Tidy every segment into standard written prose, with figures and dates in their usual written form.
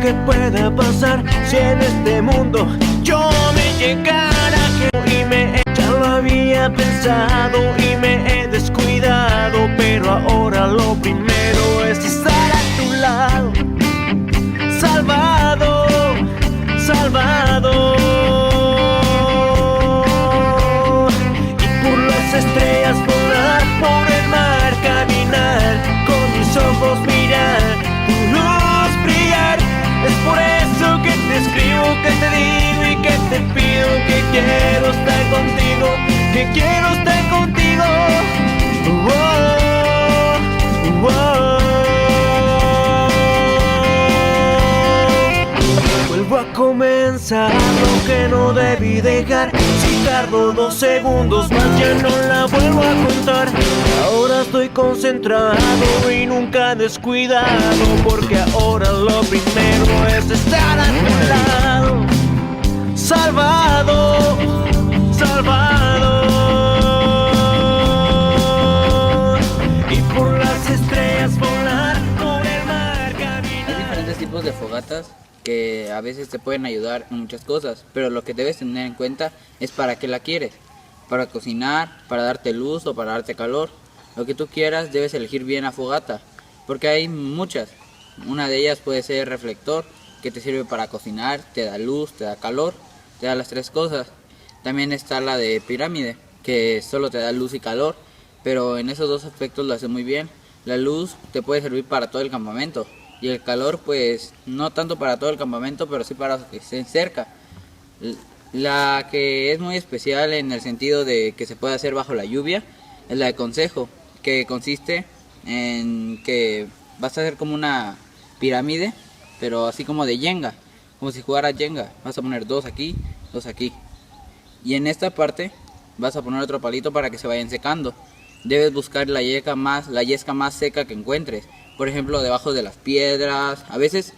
que pueda pasar si en este mundo yo me llegara y ya lo había pensado y me he descuidado, pero ahora lo primero es estar a tu lado, salvado, salvado. Y por las estrellas volar, por el mar caminar, con mis ojos mirar tu luz brillar. Es por eso que te escribo, que te digo y que te pido que quiero estar contigo, que quiero estar contigo. Vuelvo a comenzar lo que no debí dejar. Si tardo 2 segundos más ya no la vuelvo a contar. Ahora estoy concentrado y nunca descuidado, porque ahora lo primero es estar a tu lado, salvado, salvado. Y por las estrellas volar, por el mar caminar. Hay diferentes tipos de fogatas que a veces te pueden ayudar en muchas cosas, pero lo que debes tener en cuenta es para qué la quieres. Para cocinar, para darte luz o para darte calor. Lo que tú quieras, debes elegir bien la fogata, porque hay muchas. Una de ellas puede ser reflector, que te sirve para cocinar, te da luz, te da calor, te da las 3 cosas. También está la de pirámide, que solo te da luz y calor, pero en esos 2 aspectos lo hace muy bien. La luz te puede servir para todo el campamento, y el calor pues no tanto para todo el campamento, pero sí para los que estén cerca. La que es muy especial en el sentido de que se puede hacer bajo la lluvia es la de consejo, que consiste en que vas a hacer como una pirámide, pero así como de Jenga, como si jugaras Jenga. Vas a poner 2 aquí, 2 aquí, y en esta parte vas a poner otro palito para que se vayan secando. Debes buscar la yesca más seca que encuentres, por ejemplo debajo de las piedras. A veces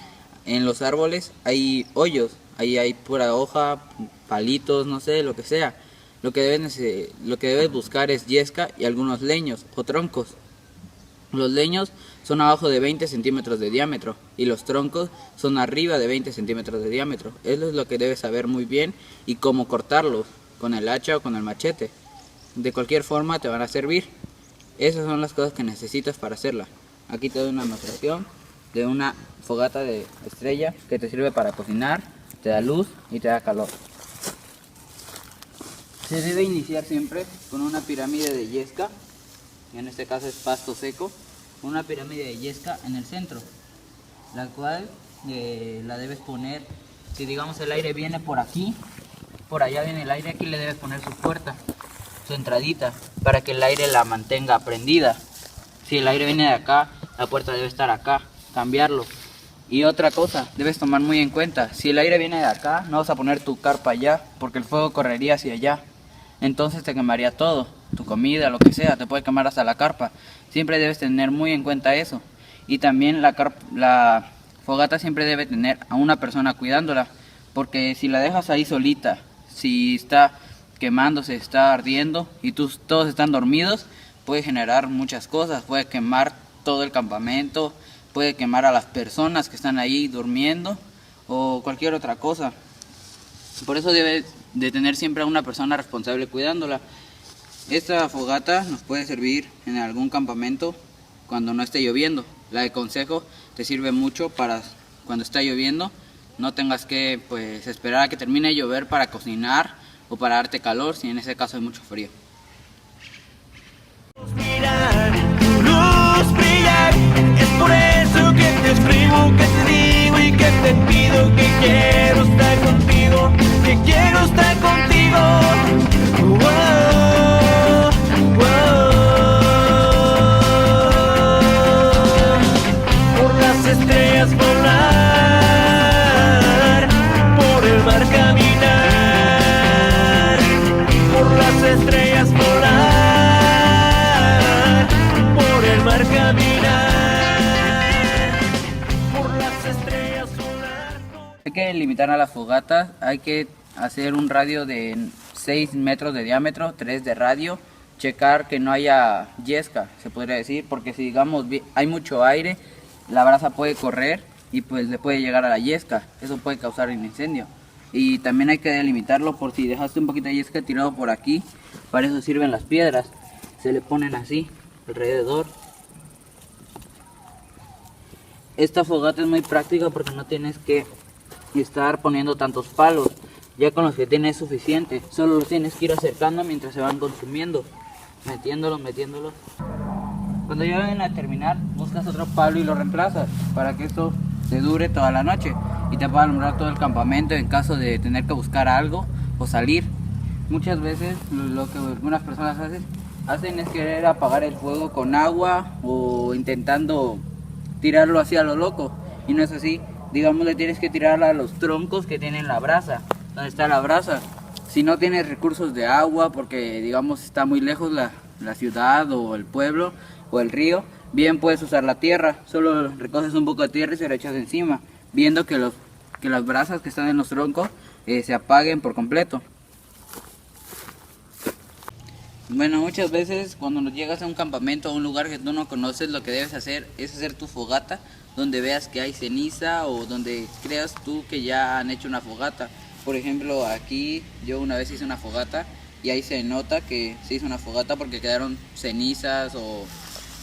en los árboles hay hoyos, ahí hay pura hoja, palitos, no sé, lo que sea. Lo que debes buscar es yesca y algunos leños o troncos. Los leños son abajo de 20 centímetros de diámetro y los troncos son arriba de 20 centímetros de diámetro. Eso es lo que debes saber muy bien y cómo cortarlos, con el hacha o con el machete. De cualquier forma te van a servir. Esas son las cosas que necesitas para hacerla. Aquí te doy una demostración de una fogata de estrella que te sirve para cocinar, te da luz y te da calor. Se debe iniciar siempre con una pirámide de yesca, en este caso es pasto seco, una pirámide de yesca en el centro, la cual la debes poner, si digamos el aire viene por aquí, por allá viene el aire, aquí le debes poner su puerta, su entradita, para que el aire la mantenga prendida. Si el aire viene de acá, la puerta debe estar acá, cambiarlo. Y otra cosa, debes tomar muy en cuenta, si el aire viene de acá, no vas a poner tu carpa allá, porque el fuego correría hacia allá. Entonces te quemaría todo, tu comida, lo que sea, te puede quemar hasta la carpa. Siempre debes tener muy en cuenta eso. Y también la fogata siempre debe tener a una persona cuidándola, porque si la dejas ahí solita, si está quemándose, está ardiendo y todos están dormidos, puede generar muchas cosas, puede quemar todo el campamento, puede quemar a las personas que están ahí durmiendo o cualquier otra cosa. Por eso debe de tener siempre a una persona responsable cuidándola. Esta fogata nos puede servir en algún campamento cuando no esté lloviendo. La de consejo te sirve mucho para cuando está lloviendo, no tengas que esperar a que termine de llover para cocinar o para darte calor, si en ese caso hay mucho frío. Mirar, tu luz brillar, es por eso que te escribo, que te digo y que te pido que quiero estar contigo, que quiero estar contigo. Por las estrellas volar, por el mar caminar, por las estrellas volar, por el mar caminar, por las estrellas volar. Hay que limitar a las fogatas, hay que hacer un radio de 6 metros de diámetro, 3 de radio, checar que no haya yesca, se podría decir, porque si digamos hay mucho aire, la brasa puede correr y pues le puede llegar a la yesca. Eso puede causar un incendio. Y también hay que delimitarlo por si dejaste un poquito de yesca tirado por aquí. Para eso sirven las piedras. Se le ponen así alrededor. Esta fogata es muy práctica porque no tienes que estar poniendo tantos palos. Ya con los que tienes es suficiente. Solo los tienes que ir acercando mientras se van consumiendo. Metiéndolos. Cuando ya vayan a terminar, buscas otro palo y lo reemplazas para que esto te dure toda la noche y te pueda alumbrar todo el campamento en caso de tener que buscar algo o salir. Muchas veces lo que algunas personas hacen es querer apagar el fuego con agua o intentando tirarlo así a lo loco, y no es así. Digamos, le tienes que tirar a los troncos que tienen la brasa, donde está la brasa. Si no tienes recursos de agua, porque digamos está muy lejos la ciudad o el pueblo o el río, bien puedes usar la tierra. Solo recoges un poco de tierra y se lo echas encima, viendo que las brasas que están en los troncos se apaguen por completo. Bueno, muchas veces cuando llegas a un campamento o a un lugar que tú no conoces, lo que debes hacer es hacer tu fogata donde veas que hay ceniza o donde creas tú que ya han hecho una fogata. Por ejemplo, aquí yo una vez hice una fogata y ahí se nota que se hizo una fogata porque quedaron cenizas o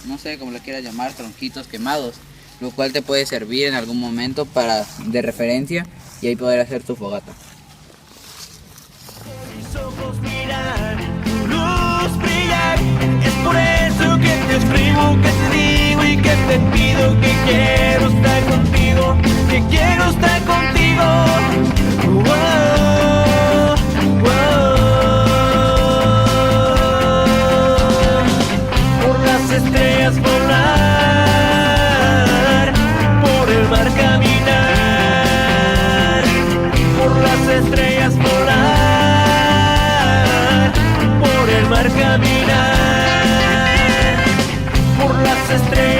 no sé cómo le quieras llamar, tronquitos quemados, lo cual te puede servir en algún momento de referencia y ahí poder hacer tu fogata. Mis ojos miran, tu luz brillar. Es por eso que te escribo, que te digo y que te pido que quiero estar contigo, que quiero estar contigo. Por las estrellas volar, por el mar caminar, por las estrellas volar, por el mar caminar, por las estrellas.